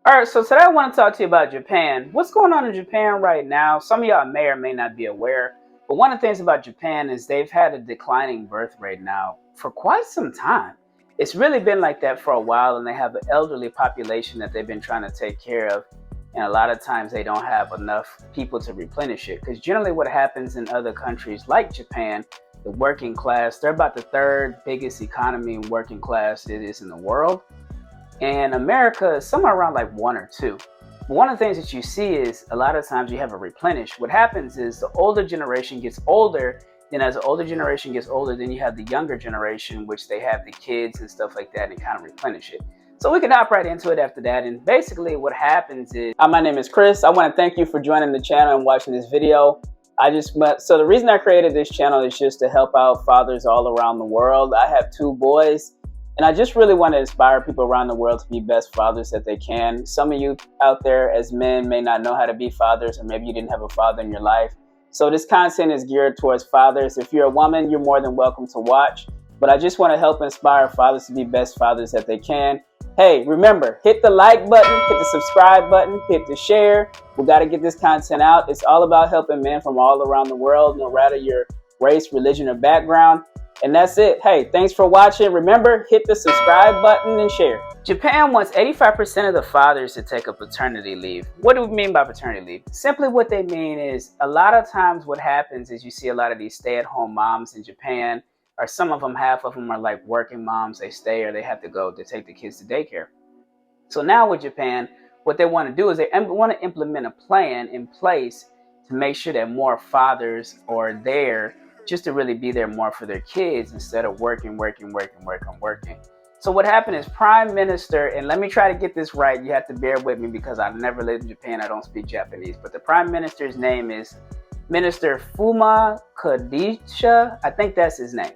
All right, so today I want to talk to you about Japan. What's going on in Japan right now? Some of y'all may or may not be aware, but one of the things about Japan is they've had a declining birth rate now for quite some time. It's really been like that for a while, and they have an elderly population that they've been trying to take care of. And a lot of times they don't have enough people to replenish it. Because generally, what happens in other countries like Japan, the working class, they're about the third biggest economy and working class it is in the world. And America is somewhere around like one or two. One of the things that you see is a lot of times you have a replenish. What happens is the older generation gets older. Then as the older generation gets older, then you have the younger generation, which they have the kids and stuff like that and kind of replenish it. So we can hop right into it after that. And basically what happens is, my name is Chris. I want to thank you for joining the channel and watching this video. So the reason I created this channel is just to help out fathers all around the world. I have two boys. And I just really want to inspire people around the world to be best fathers that they can. Some of you out there as men may not know how to be fathers, or maybe you didn't have a father in your life. So this content is geared towards fathers. If you're a woman, you're more than welcome to watch. But I just want to help inspire fathers to be best fathers that they can. Hey, remember, hit the like button, hit the subscribe button, hit the share. We got to get this content out. It's all about helping men from all around the world, no matter your race, religion, or background. And that's it. Hey, thanks for watching. Remember, hit the subscribe button and share. Japan wants 85% of the fathers to take a paternity leave. What do we mean by paternity leave? Simply what they mean is a lot of times what happens is you see a lot of these stay-at-home moms in Japan, or some of them, half of them are like working moms. They stay or they have to go to take the kids to daycare. So now with Japan, what they want to do is they want to implement a plan in place to make sure that more fathers are there just to really be there more for their kids instead of working. So what happened is Prime Minister, and let me try to get this right, you have to bear with me because I've never lived in Japan, I don't speak Japanese, but the Prime Minister's name is Minister Fumio Kishida, I think that's his name.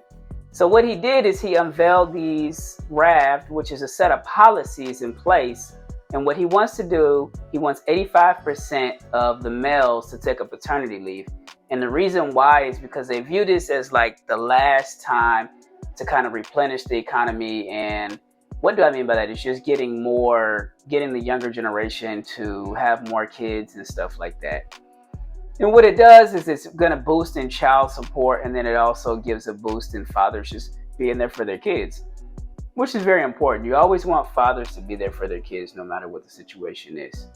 So what he did is he unveiled these RAVT, which is a set of policies in place, and what he wants to do, he wants 85% of the males to take a paternity leave. And the reason why is because they view this as like the last time to kind of replenish the economy. And what do I mean by that? It's just getting the younger generation to have more kids and stuff like that. And what it does is it's going to boost in child support, and then it also gives a boost in fathers just being there for their kids, which is very important. You always want fathers to be there for their kids no matter what the situation is.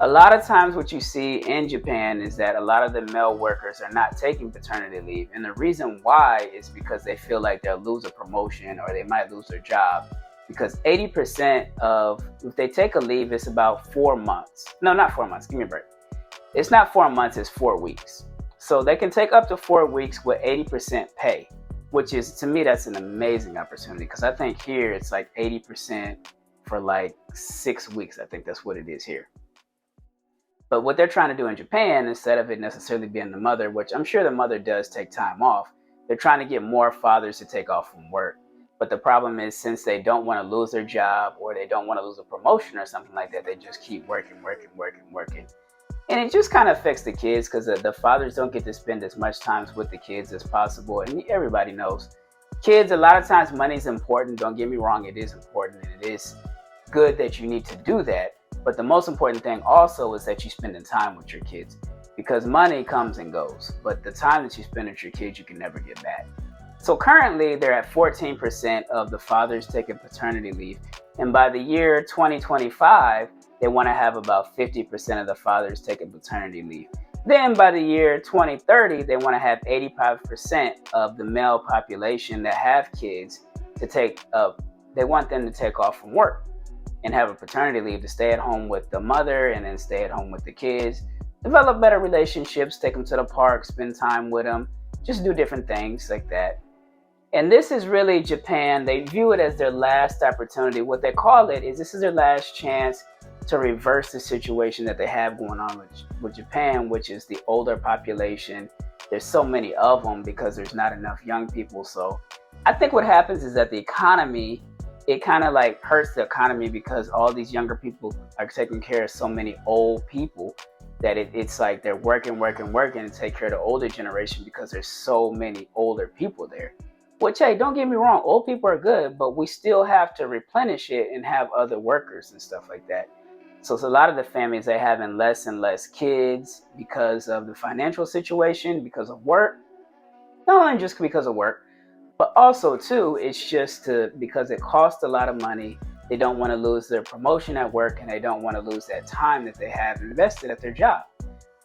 A lot of times what you see in Japan is that a lot of the male workers are not taking paternity leave. And the reason why is because they feel like they'll lose a promotion or they might lose their job. Because 80% of, if they take a leave, it's about 4 months. No, not 4 months. Give me a break. It's not 4 months, it's 4 weeks. So they can take up to 4 weeks with 80% pay, which is, to me, that's an amazing opportunity. Because I think here it's like 80% for like 6 weeks. I think that's what it is here. But what they're trying to do in Japan, instead of it necessarily being the mother, which I'm sure the mother does take time off, they're trying to get more fathers to take off from work. But the problem is, since they don't want to lose their job or they don't want to lose a promotion or something like that, they just keep working. And it just kind of affects the kids because the fathers don't get to spend as much time with the kids as possible. And everybody knows kids, a lot of times money is important. Don't get me wrong, it is important and it is good that you need to do that. But the most important thing also is that you spend time with your kids, because money comes and goes, but the time that you spend with your kids, you can never get back. So currently they're at 14% of the fathers taking paternity leave. And by the year 2025, they want to have about 50% of the fathers taking paternity leave. Then by the year 2030, they want to have 85% of the male population that have kids to take up. They want them to take off from work and have a paternity leave to stay at home with the mother and then stay at home with the kids, develop better relationships, take them to the park, spend time with them, just do different things like that. And this is really Japan. They view it as their last opportunity. What they call it is this is their last chance to reverse the situation that they have going on with Japan, which is the older population. There's so many of them because there's not enough young people. So I think what happens is that the economy, it kind of like hurts the economy because all these younger people are taking care of so many old people that it's like they're working to take care of the older generation because there's so many older people there. Which, hey, don't get me wrong, old people are good, but we still have to replenish it and have other workers and stuff like that. So a lot of the families, they're having less and less kids because of the financial situation, because of work. Not only just because of work, but also too, it's just because it costs a lot of money. They don't want to lose their promotion at work, and they don't want to lose that time that they have invested at their job.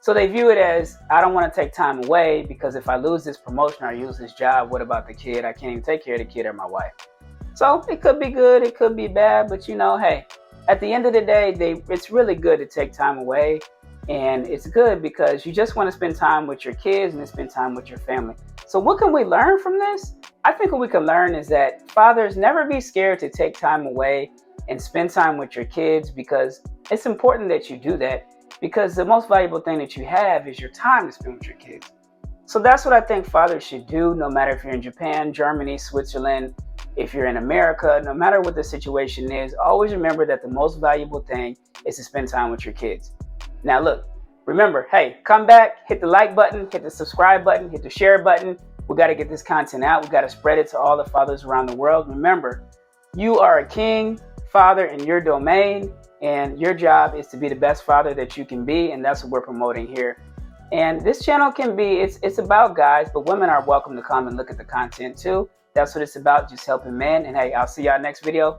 So they view it as, I don't want to take time away, because if I lose this promotion or lose this job, what about the kid? I can't even take care of the kid or my wife. So it could be good, it could be bad, but hey, at the end of the day, it's really good to take time away. And it's good because you just want to spend time with your kids and spend time with your family. So what can we learn from this? I think what we can learn is that fathers, never be scared to take time away and spend time with your kids, because it's important that you do that, because the most valuable thing that you have is your time to spend with your kids. So that's what I think fathers should do, no matter if you're in Japan, Germany, Switzerland, if you're in America, no matter what the situation is, always remember that the most valuable thing is to spend time with your kids. Now look, remember, hey, come back, hit the like button, hit the subscribe button, hit the share button. We got to get this content out. We got to spread it to all the fathers around the world. Remember, you are a king, father in your domain, and your job is to be the best father that you can be, and that's what we're promoting here. And this channel can be, it's about guys, but women are welcome to come and look at the content too. That's what it's about, just helping men. And hey, I'll see y'all next video.